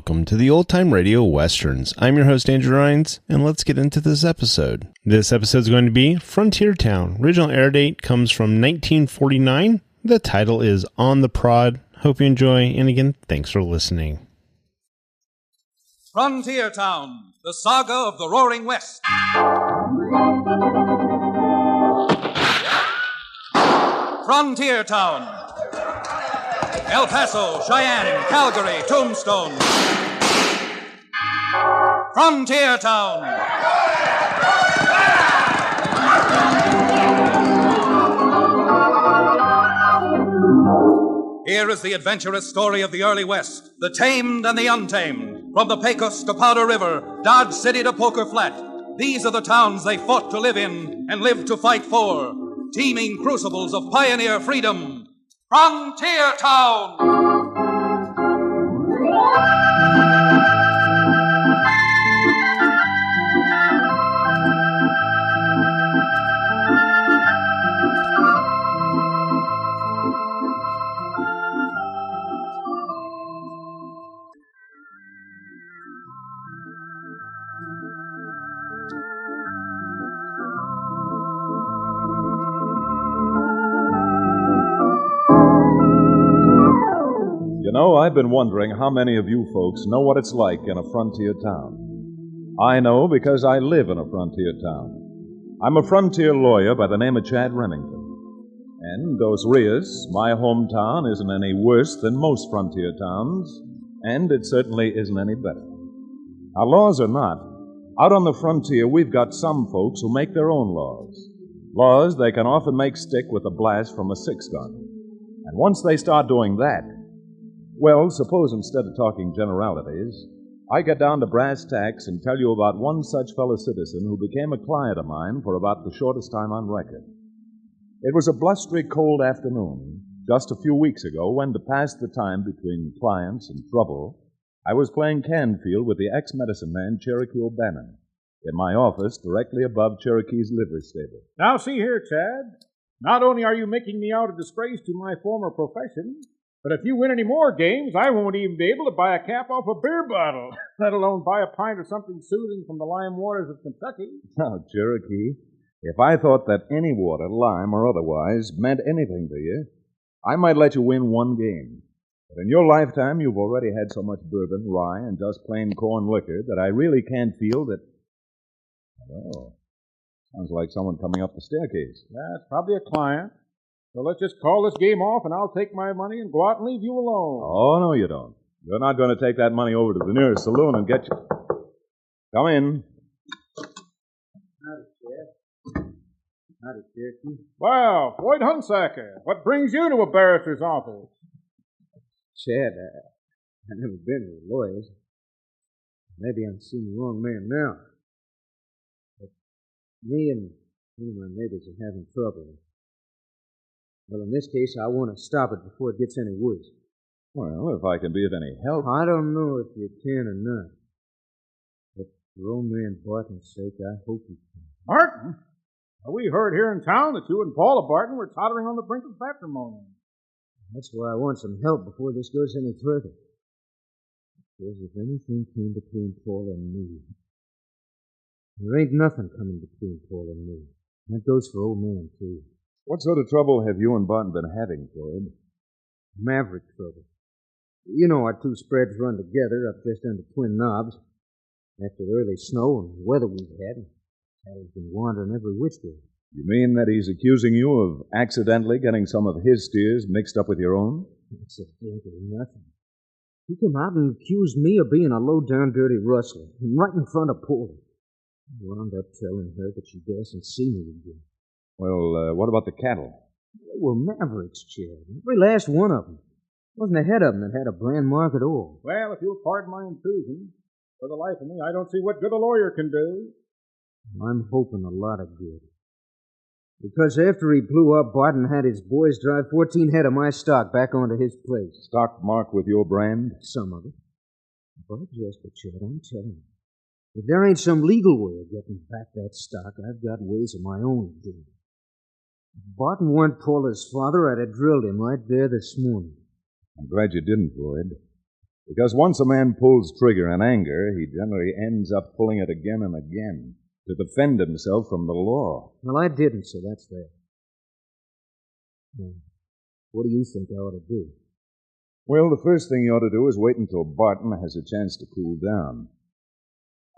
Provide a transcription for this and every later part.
Welcome to the Old Time Radio Westerns. I'm your host, Andrew Rines, and let's get into this episode. This episode is going to be Frontier Town. Original air date comes from 1949. The title is On the Prod. Hope you enjoy, and again, thanks for listening. Frontier Town, the saga of the Roaring West. Frontier Town. El Paso, Cheyenne, Calgary, Tombstone. Frontier Town. Here is the adventurous story of the early West, the tamed and the untamed. From the Pecos to Powder River, Dodge City to Poker Flat. These are the towns they fought to live in and lived to fight for. Teeming crucibles of pioneer freedom. Frontier Town! You know, I've been wondering how many of you folks know what it's like in a frontier town. I know because I live in a frontier town. I'm a frontier lawyer by the name of Chad Remington. And Dos Rios, my hometown, isn't any worse than most frontier towns, and it certainly isn't any better. Our laws are not. Out on the frontier, we've got some folks who make their own laws. Laws they can often make stick with a blast from a six-gun. And once they start doing that, well, suppose instead of talking generalities, I get down to brass tacks and tell you about one such fellow citizen who became a client of mine for about the shortest time on record. It was a blustery cold afternoon, just a few weeks ago, when to pass the time between clients and trouble, I was playing Canfield with the ex-medicine man Cherokee O'Bannon in my office directly above Cherokee's livery stable. Now, see here, Chad. Not only are you making me out a disgrace to my former profession, but if you win any more games, I won't even be able to buy a cap off a beer bottle, let alone buy a pint of something soothing from the lime waters of Kentucky. Now, Cherokee, if I thought that any water, lime or otherwise, meant anything to you, I might let you win one game. But in your lifetime, you've already had so much bourbon, rye, and just plain corn liquor that I really can't feel that... Oh, sounds like someone coming up the staircase. That's probably a client. So let's just call this game off, and I'll take my money and go out and leave you alone. Oh, no, you don't. You're not going to take that money over to the nearest saloon and get you... Come in. Howdy, Chad. Howdy, Cherokee. Well, Floyd Hunsaker, what brings you to a barrister's office? Chad, I've never been with lawyers. Maybe I'm seeing the wrong man now. But me and my neighbors are having trouble. Well, in this case, I want to stop it before it gets any worse. Well, if I can be of any help... I don't know if you can or not. But for old man Barton's sake, I hope you can. Barton? Well, we heard here in town that you and Paula Barton were tottering on the brink of matrimony. That's why I want some help before this goes any further. Because if anything came between Paula and me, there ain't nothing coming between Paula and me. That goes for old man, too. What sort of trouble have you and Barton been having, Floyd? Maverick trouble. You know our two spreads run together up just under Twin Knobs. After the early snow and weather we've had, cattle's been wandering every which way. You mean that he's accusing you of accidentally getting some of his steers mixed up with your own? Accidentally nothing. He come out and accused me of being a low-down, dirty rustler, right in front of Paula. I wound up telling her that she dasn't see me again. Well, what about the cattle? They were Mavericks, Chad. Every last one of them. Wasn't a head of them that had a brand mark at all. Well, if you'll pardon my intrusion, for the life of me, I don't see what good a lawyer can do. I'm hoping a lot of good. Because after he blew up, Barton had his boys drive 14 head of my stock back onto his place. Stock marked with your brand? Some of it. But yes, but Chad, I'm telling you, if there ain't some legal way of getting back that stock, I've got ways of my own to do it. If Barton weren't Paula's father, I'd have drilled him right there this morning. I'm glad you didn't, Floyd. Because once a man pulls trigger in anger, he generally ends up pulling it again and again to defend himself from the law. Well, I didn't, so that's that. Now, what do you think I ought to do? Well, the first thing you ought to do is wait until Barton has a chance to cool down.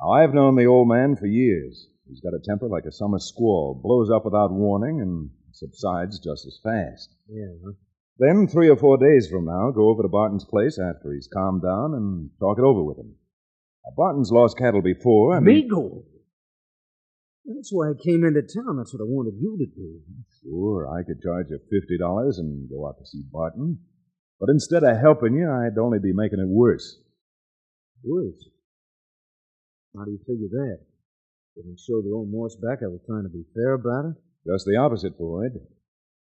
Now, I've known the old man for years. He's got a temper like a summer squall, blows up without warning and subsides just as fast. Yeah, huh? Then, 3 or 4 days from now, go over to Barton's place after he's calmed down and talk it over with him. Now, Barton's lost cattle before, and... Me go? That's why I came into town. That's what I wanted you to do. Sure, I could charge you $50 and go out to see Barton. But instead of helping you, I'd only be making it worse. Worse? How do you figure that? Didn't show the old Morse back I was trying to be fair about it? Just the opposite, Floyd.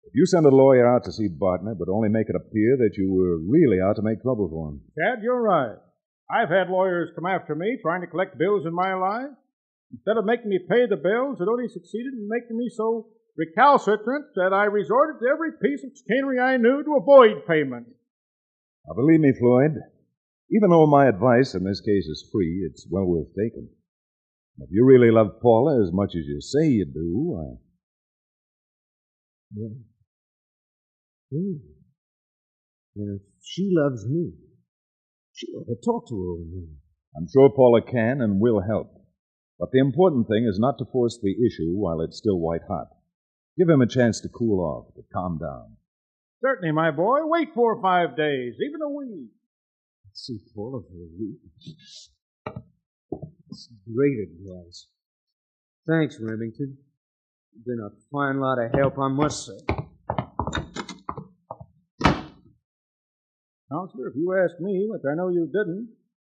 If you send a lawyer out to see Barton, it would only make it appear that you were really out to make trouble for him. Chad, you're right. I've had lawyers come after me trying to collect bills in my life. Instead of making me pay the bills, it only succeeded in making me so recalcitrant that I resorted to every piece of chicanery I knew to avoid payment. Now, believe me, Floyd, even though my advice in this case is free, it's well worth taking. If you really love Paula as much as you say you do, Yeah. And if she loves me, she ought to talk to her old man. I'm sure Paula can and will help. But the important thing is not to force the issue while it's still white hot. Give him a chance to cool off, to calm down. Certainly, my boy. Wait 4 or 5 days, even a week. See Paula for a week. It's great advice. Thanks, Remington. You've been a fine lot of help, I must say. Counselor, if you ask me, which I know you didn't,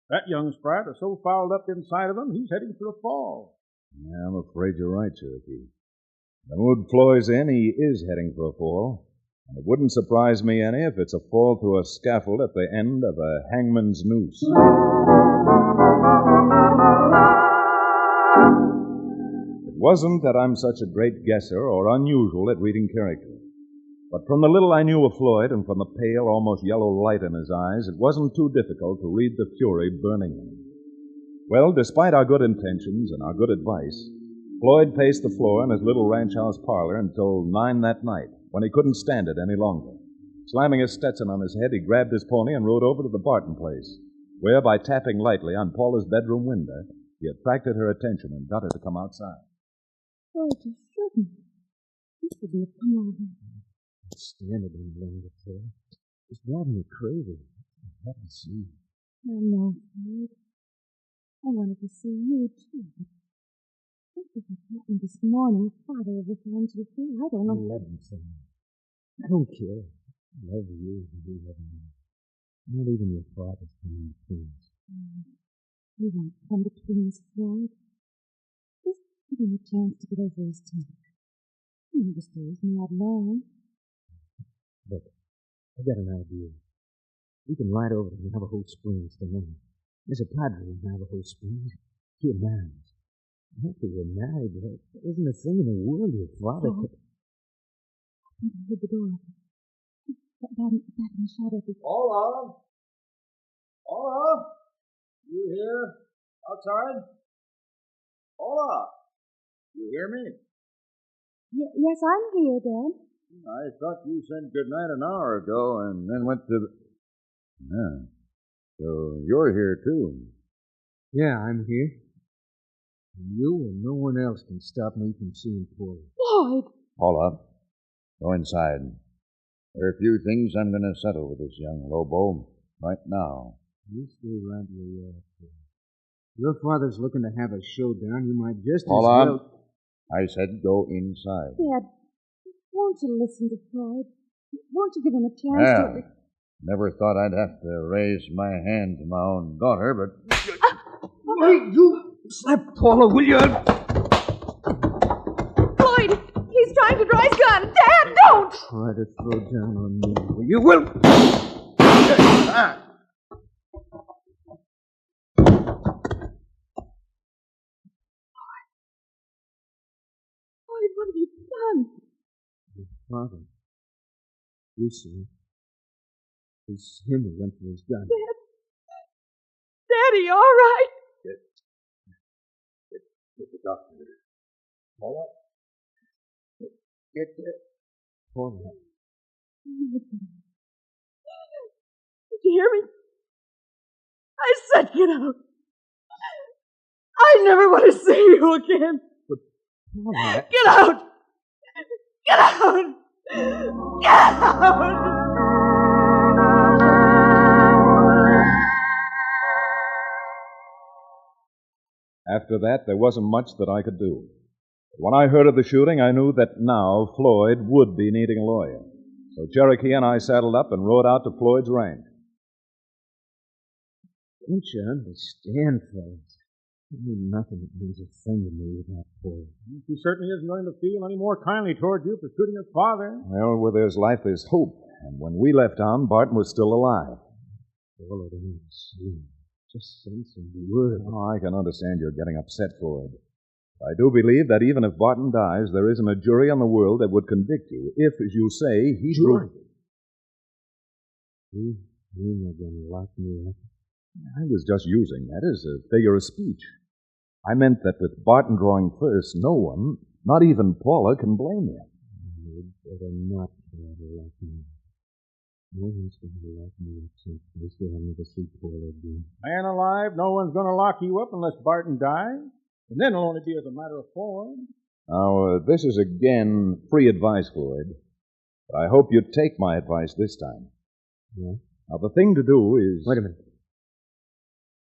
that young sprite is so fouled up inside of him, he's heading for a fall. Yeah, I'm afraid you're right, Cherokee. The mood Floyd's in, he is heading for a fall. And it wouldn't surprise me any if it's a fall through a scaffold at the end of a hangman's noose. It wasn't that I'm such a great guesser or unusual at reading character. But from the little I knew of Floyd and from the pale, almost yellow light in his eyes, it wasn't too difficult to read the fury burning him. Well, despite our good intentions and our good advice, Floyd paced the floor in his little ranch house parlor until 9 that night, when he couldn't stand it any longer. Slamming his Stetson on his head, he grabbed his pony and rode over to the Barton place, where, by tapping lightly on Paula's bedroom window, he attracted her attention and got her to come outside. Oh, you shouldn't. You shouldn't have come over. I can't stand it any longer, Paula. It's driving me crazy. I have to see you. I know, Fred. I wanted to see you, too. What happened this morning? Father ever finds you here? I don't know. Let him say it. I don't care. I love you and you love me. Not even your father's coming between us. You won't come between us, Fred. Just give him a chance to get over his temper. He never stays not long. Look, I got an idea. We can ride over to Navajo Springs tonight. There's a padre in Navajo Springs. He marries. After we're married, there isn't a thing in the world your father could... I think I heard the door. Back in the shadow. Paula? Paula? You here? Outside? Paula? You hear me? Yes, I'm here, Dad. I thought you said good night an hour ago and then went to the... Yeah. So you're here, too. Yeah, I'm here. And you and no one else can stop me from seeing Paula. Floyd! Paula, go inside. There are a few things I'm going to settle with this young Lobo right now. You stay right where you are, Paula. Your father's looking to have a showdown. You might just Paula, as well... I said go inside. Dad, won't you listen to Floyd? Won't you give him a chance to... Yeah. Never thought I'd have to raise my hand to my own daughter, but... Wait, you slap Paula, will you? Floyd! He's trying to draw his gun! Dad, don't! Try to throw down on me, will you? Will... Floyd, what have you done? Your father. You see. It's him who went for his gun. Dad, Daddy, all right? Get the doctor. Paula? Get the... Paula. Did you hear me? I said get out. I never want to see you again. Paula. Get out! Get out! Get out! After that, there wasn't much that I could do. When I heard of the shooting, I knew that now Floyd would be needing a lawyer. So Cherokee and I saddled up and rode out to Floyd's ranch. Don't you understand, fellas? There ain't nothing that means a thing to me without Paula. She certainly isn't going to feel any more kindly toward you for shooting her father. Well, where there's life, there's hope. And when we left town, Barton was still alive. Paula don't see. Just send some word. Oh, I can understand you're getting upset, Floyd. I do believe that even if Barton dies, there isn't a jury in the world that would convict you if, as you say, he Jury? You're not going to lock me up. I was just using that as a figure of speech. I meant that with Barton drawing first, no one, not even Paula, can blame you. You'd better not try to lock me up. No one's going to lock me up someplace where I'll never see Paula again. Man alive, no one's going to lock you up unless Barton dies. And then it'll only be as a matter of form. Now, this is again free advice, Floyd. But I hope you take my advice this time. Yeah? Now, the thing to do is... Wait a minute.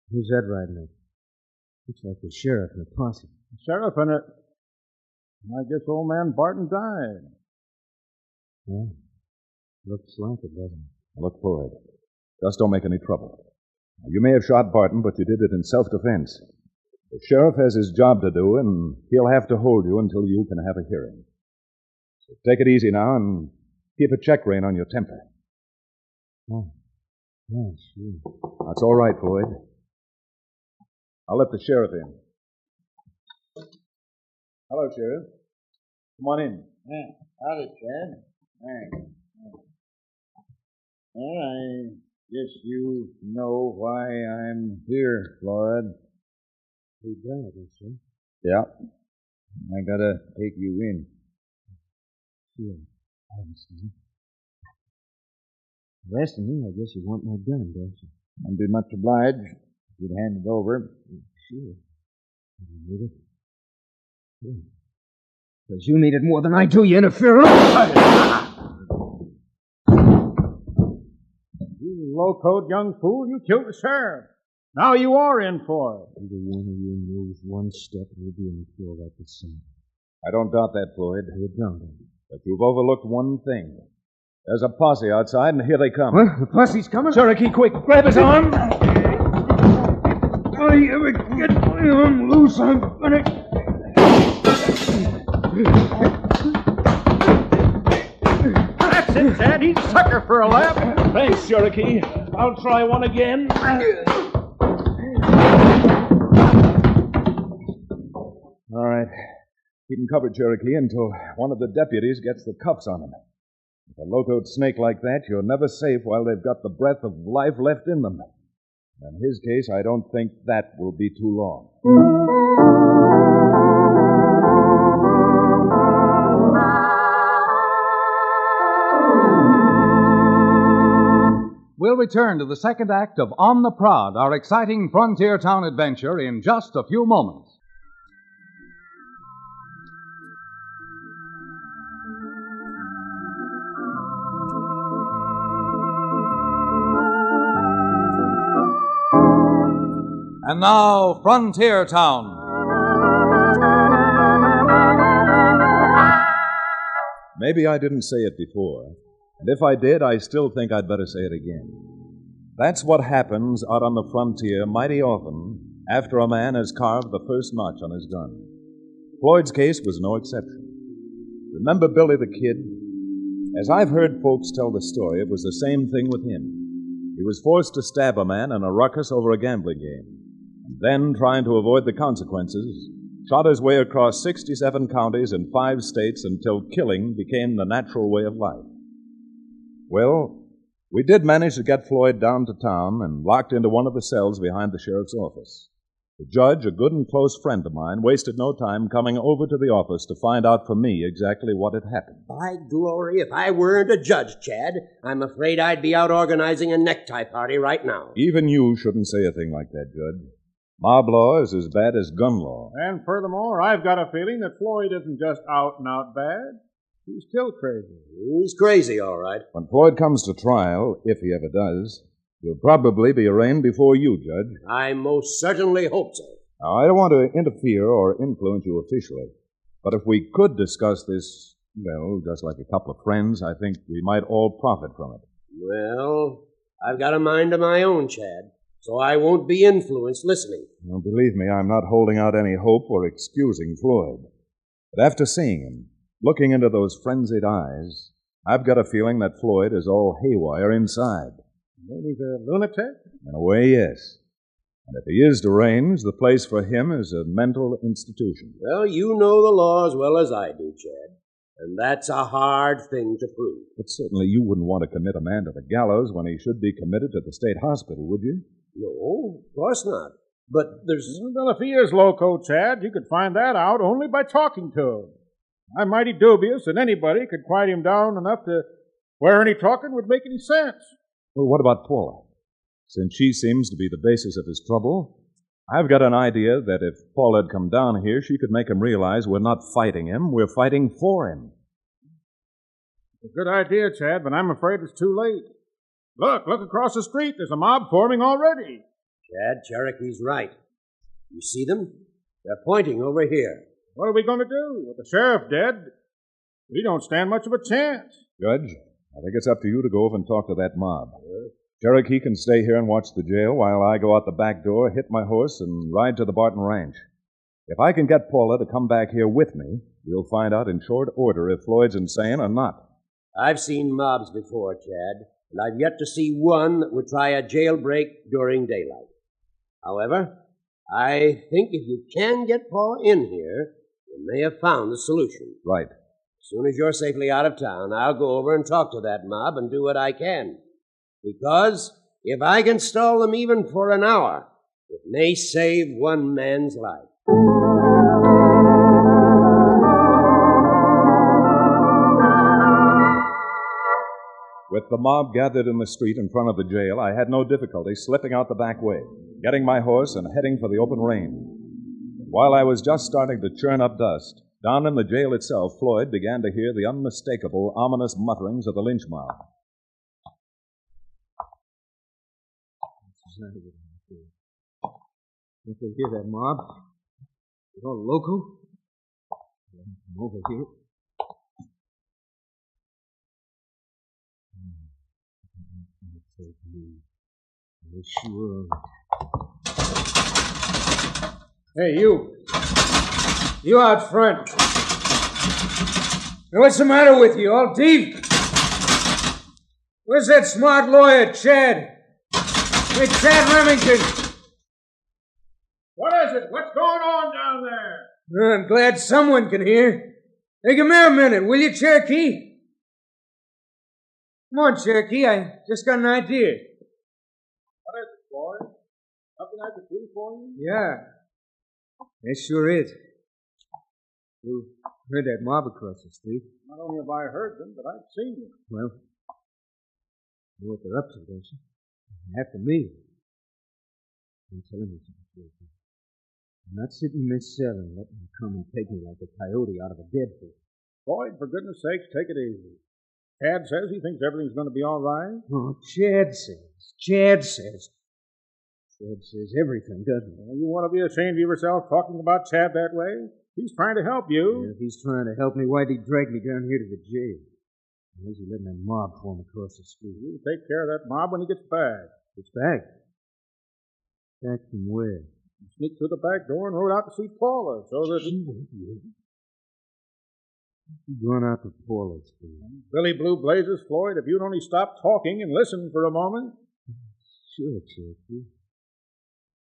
Who's that riding up? Looks like the sheriff and the posse. The sheriff and it. I guess old man Barton died. Yeah. Looks like it, doesn't it? Look, Floyd, just don't make any trouble. You may have shot Barton, but you did it in self-defense. The sheriff has his job to do, and he'll have to hold you until you can have a hearing. So take it easy now and keep a check rein on your temper. Oh. Yeah, sure. That's all right, Floyd. I'll let the sheriff in. Hello, Sheriff. Come on in. Yeah, howdy, Chad. Thanks. Well, I guess you know why I'm here, Floyd. He died, sir. Yeah. I gotta take you in. Sure. I understand. Arresting me, I guess you want my gun, don't you? I'd be much obliged if you'd hand it over. Sure. You need it? Sure. Because you need it more than I do, you interferer. You low-code young fool, you killed the sheriff. Now you are in for it. Either one of you moves one step, we'll be in the field at the same. I don't doubt that, Floyd. You don't. But you've overlooked one thing. There's a posse outside, and here they come. What? The posse's coming? Cherokee, quick, grab his arm. If I ever get my arm loose, I'm gonna... That's it, Dad. He's a sucker for a laugh. Thanks, Cherokee. I'll try one again. All right. Keep him covered, Cherokee, until one of the deputies gets the cuffs on him. With a low-toed snake like that, you're never safe while they've got the breath of life left in them. In his case, I don't think that will be too long. We'll return to the second act of On the Prod, our exciting frontier town adventure, in just a few moments. And now, Frontier Town. Maybe I didn't say it before, and if I did, I still think I'd better say it again. That's what happens out on the frontier mighty often after a man has carved the first notch on his gun. Floyd's case was no exception. Remember Billy the Kid? As I've heard folks tell the story, it was the same thing with him. He was forced to stab a man in a ruckus over a gambling game. Then, trying to avoid the consequences, shot his way across 67 counties in 5 states until killing became the natural way of life. Well, We did manage to get Floyd down to town and locked into one of the cells behind the sheriff's office. The judge, a good and close friend of mine, wasted no time coming over to the office to find out for me exactly what had happened. By glory, if I weren't a judge, Chad, I'm afraid I'd be out organizing a necktie party right now. Even you shouldn't say a thing like that, Judge. Mob law is as bad as gun law. And furthermore, I've got a feeling that Floyd isn't just out and out bad. He's still crazy. He's crazy, all right. When Floyd comes to trial, if he ever does, he'll probably be arraigned before you, Judge. I most certainly hope so. Now, I don't want to interfere or influence you officially, but if we could discuss this, well, just like a couple of friends, I think we might all profit from it. Well, I've got a mind of my own, Chad, so I won't be influenced listening. Well, believe me, I'm not holding out any hope or excusing Floyd. But after seeing him, looking into those frenzied eyes, I've got a feeling that Floyd is all haywire inside. Maybe the lunatic? In a way, yes. And if he is deranged, the place for him is a mental institution. Well, you know the law as well as I do, Chad, and that's a hard thing to prove. But certainly you wouldn't want to commit a man to the gallows when he should be committed to the state hospital, would you? No, of course not. But there's... Well, if he is loco, Chad, you could find that out only by talking to him. I'm mighty dubious that anybody could quiet him down enough to where any talking would make any sense. Well, what about Paula? Since she seems to be the basis of his trouble, I've got an idea that if Paula had come down here, she could make him realize we're not fighting him, we're fighting for him. It's a good idea, Chad, but I'm afraid it's too late. Look across the street. There's a mob forming already. Chad, Cherokee's right. You see them? They're pointing over here. What are we going to do? With the sheriff dead, we don't stand much of a chance. Judge, I think it's up to you to go over and talk to that mob. Cherokee can stay here and watch the jail while I go out the back door, hit my horse, and ride to the Barton Ranch. If I can get Paula to come back here with me, we'll find out in short order if Floyd's insane or not. I've seen mobs before, Chad, and I've yet to see one that would try a jailbreak during daylight. However, I think if you can get Paula in here, you may have found the solution. Right. As soon as you're safely out of town, I'll go over and talk to that mob and do what I can. Because if I can stall them even for an hour, it may save one man's life. With the mob gathered in the street in front of the jail, I had no difficulty slipping out the back way, getting my horse and heading for the open range. While I was just starting to churn up dust, down in the jail itself, Floyd began to hear the unmistakable, ominous mutterings of the lynch mob. If they hear that mob, they're all loco. I'm over here. They sure are. Hey, you. You out front. Now, what's the matter with you? All deep? Where's that smart lawyer, Chad? Hey, Chad Remington. What is it? What's going on down there? I'm glad someone can hear. Hey, come here a minute, will you, Cherokee? Come on, Cherokee. I just got an idea. What is it, Floyd? Something I could do for you? Yeah. It sure is. You heard that mob across the street. Not only have I heard them, but I've seen them. Well, you know what they're up to, don't you? After me. I'm telling you something. I'm not sitting in this cell and letting them come and take me like a coyote out of a dead fish. Floyd, for goodness sakes, take it easy. Chad says he thinks everything's going to be all right. Oh, Chad says. Chad says everything, doesn't he? Well, you want to be ashamed of yourself talking about Chad that way? He's trying to help you. Yeah, if he's trying to help me, why'd he drag me down here to the jail? Why's he letting that mob form across the street? You'll take care of that mob when he gets back. Gets back? Back from where? He sneaked through the back door and rode out to see Paula, so that... Going out to Paula's street. Billy Blue Blazes, Floyd, if you'd only stop talking and listen for a moment. Sure, Cherokee.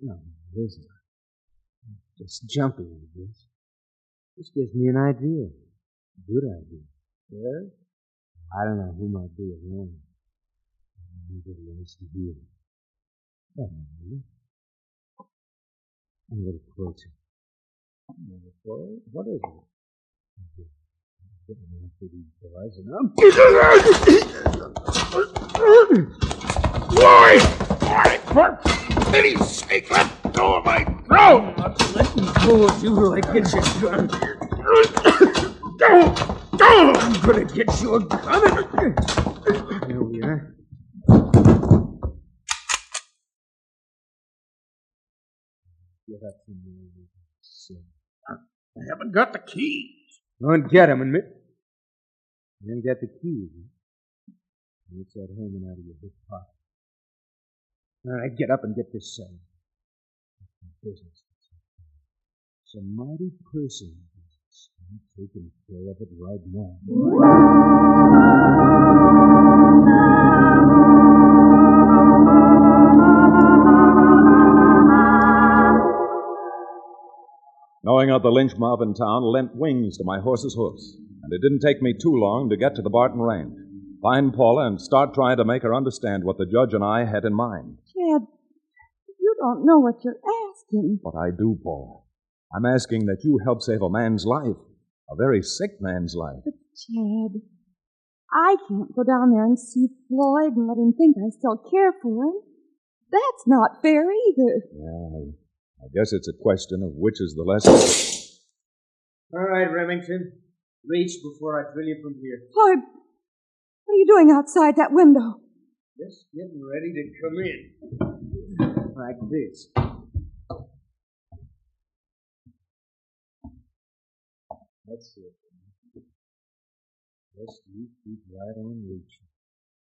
No, listen. Just jumping, I guess. This gives me an idea. A good idea. Yes? I don't know who might be alone. Nobody wants to hear. I'm a little closer. What is it? I'm after these boys, and I'm... Lloyd! For pity's sake, let go of my throat! I'm not letting go of you till I get your gun. I'm gonna get you a gun. Here we are. Get up from there. I haven't got the keys. Go and get him, and then get the keys. What's that hanging out of your hip pocket? All right, get up and get this settled. Business. It's a mighty personal business. I'm taking care of it right now. Knowing of the lynch mob in town lent wings to my horse's hoofs, and it didn't take me too long to get to the Barton Range, find Paula, and start trying to make her understand what the judge and I had in mind. Chad, you don't know what you're asking. But I do, Paula. I'm asking that you help save a man's life, a very sick man's life. But, Chad, I can't go down there and see Floyd and let him think I still care for him. That's not fair either. Yeah, I guess it's a question of which is the less... All right, Remington. Reach before I drill you from here. Floyd, what are you doing outside that window? Just getting ready to come in. Like this. That's it. Just you keep right on reaching.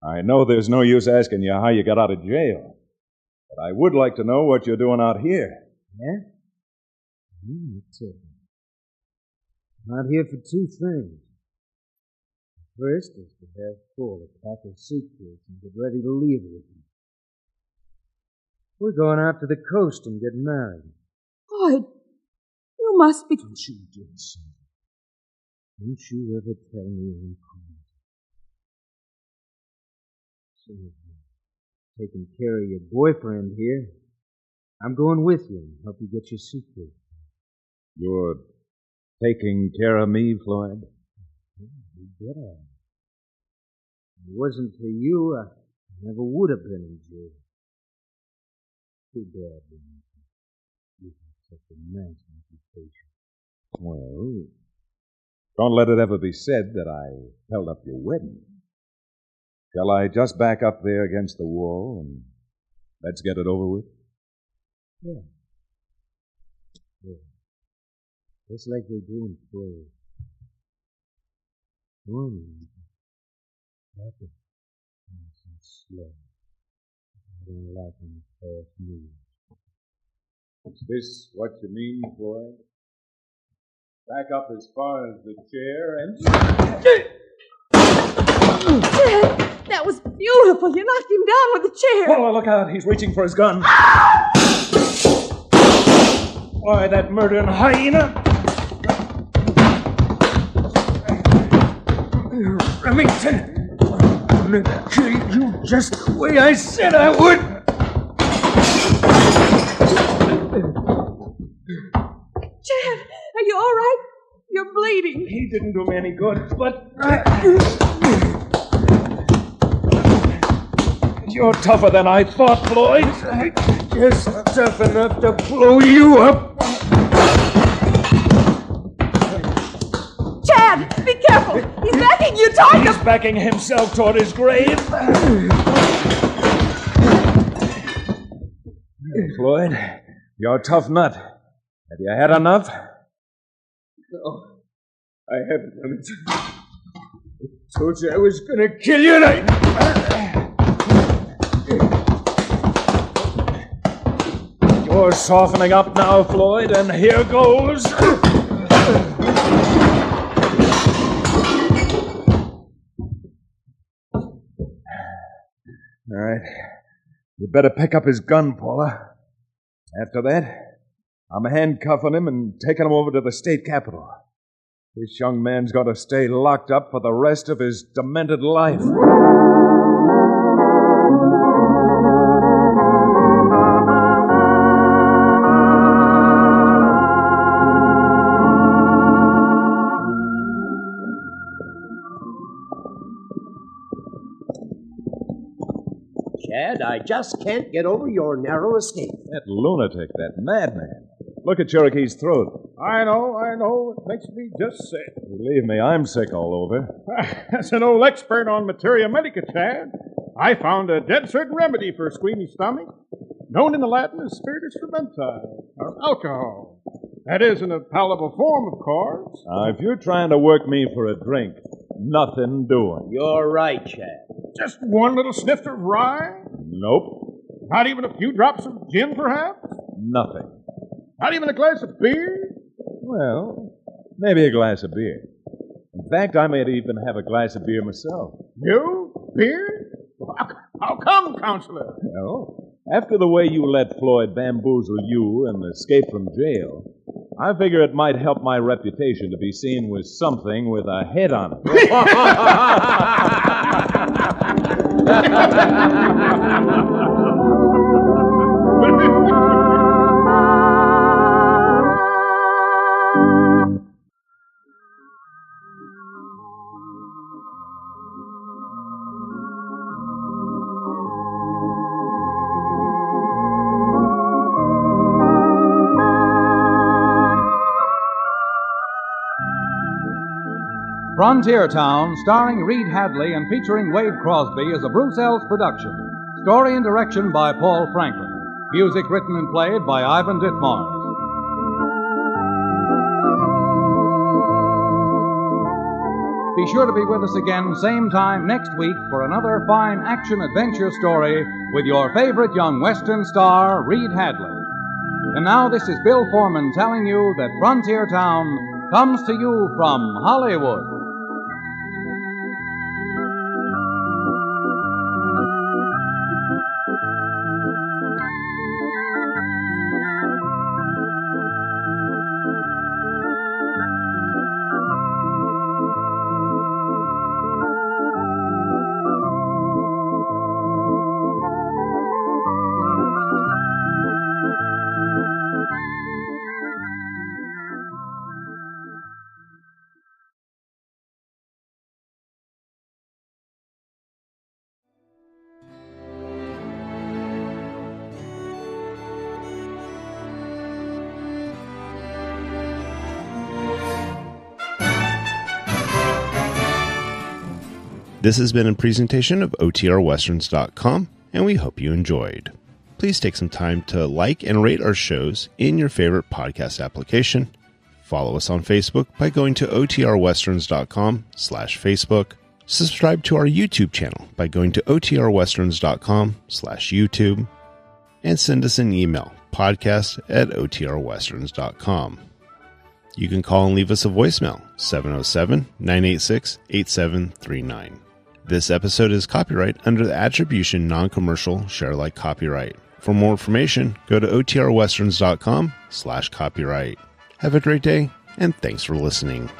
I know there's no use asking you how you got out of jail, but I would like to know what you're doing out here. Yeah? That's it. I'm out here for two things. First is to have Paul pack her suitcase and get ready to leave with me. We're going out to the coast and get married. Floyd, you must be... Don't you do so. Don't you ever tell me I'm crazy. So if you're taking care of your boyfriend here, I'm going with you and help you get your suitcase. You're taking care of me, Floyd? You bet I am. If it wasn't for you, I never would have been in jail. Too bad, you have such a nice reputation. Well, don't let it ever be said that I held up your wedding. Shall I just back up there against the wall and let's get it over with? Yeah. Just like they do in plays. Woman, like it nice and slow. I don't like any fast moves. Is this what you mean, Floyd? Back up as far as the chair and... Chad, that was beautiful. You knocked him down with the chair. Oh, look out. He's reaching for his gun. Why, that murdering hyena! Remington, I'm gonna kill you just the way I said I would. Chad, are you all right? You're bleeding. He didn't do me any good, but... You're tougher than I thought, Floyd. Just tough enough to blow you up. Chad, be careful. He's backing you toward He's backing himself toward his grave. Floyd, you're a tough nut. Have you had enough? No, I haven't, Remington. I told you I was going to kill you, and You're softening up now, Floyd, and here goes. All right. You better pick up his gun, Paula. After that, I'm handcuffing him and taking him over to the state capitol. This young man's got to stay locked up for the rest of his demented life. I just can't get over your narrow escape. That lunatic, that madman. Look at Cherokee's throat. I know. It makes me just sick. Believe me, I'm sick all over. As an old expert on materia medica, Chad, I found a dead certain remedy for a squeamy stomach, known in the Latin as spiritus fermenti, or alcohol. That is, in a palatable form, of course. If you're trying to work me for a drink, nothing doing. You're right, Chad. Just one little snifter of rye? Nope. Not even a few drops of gin, perhaps? Nothing. Not even a glass of beer? Well, maybe a glass of beer. In fact, I might even have a glass of beer myself. You? Beer? How come, Counselor? Well, after the way you let Floyd bamboozle you and escape from jail, I figure it might help my reputation to be seen with something with a head on it. Frontier Town, starring Reed Hadley and featuring Wade Crosby, is a Bruce Ells production. Story and direction by Paul Franklin. Music written and played by Ivan Ditmars. Be sure to be with us again same time next week for another fine action-adventure story with your favorite young Western star, Reed Hadley. And now this is Bill Foreman telling you that Frontier Town comes to you from Hollywood. This has been a presentation of OTRWesterns.com, and we hope you enjoyed. Please take some time to like and rate our shows in your favorite podcast application. Follow us on Facebook by going to OTRWesterns.com/Facebook. Subscribe to our YouTube channel by going to OTRWesterns.com/YouTube. And send us an email, podcast@OTRWesterns.com. You can call and leave us a voicemail, 707-986-8739. This episode is copyright under the Attribution Non-Commercial Share-alike copyright. For more information, go to OTRWesterns.com/copyright. Have a great day, and thanks for listening.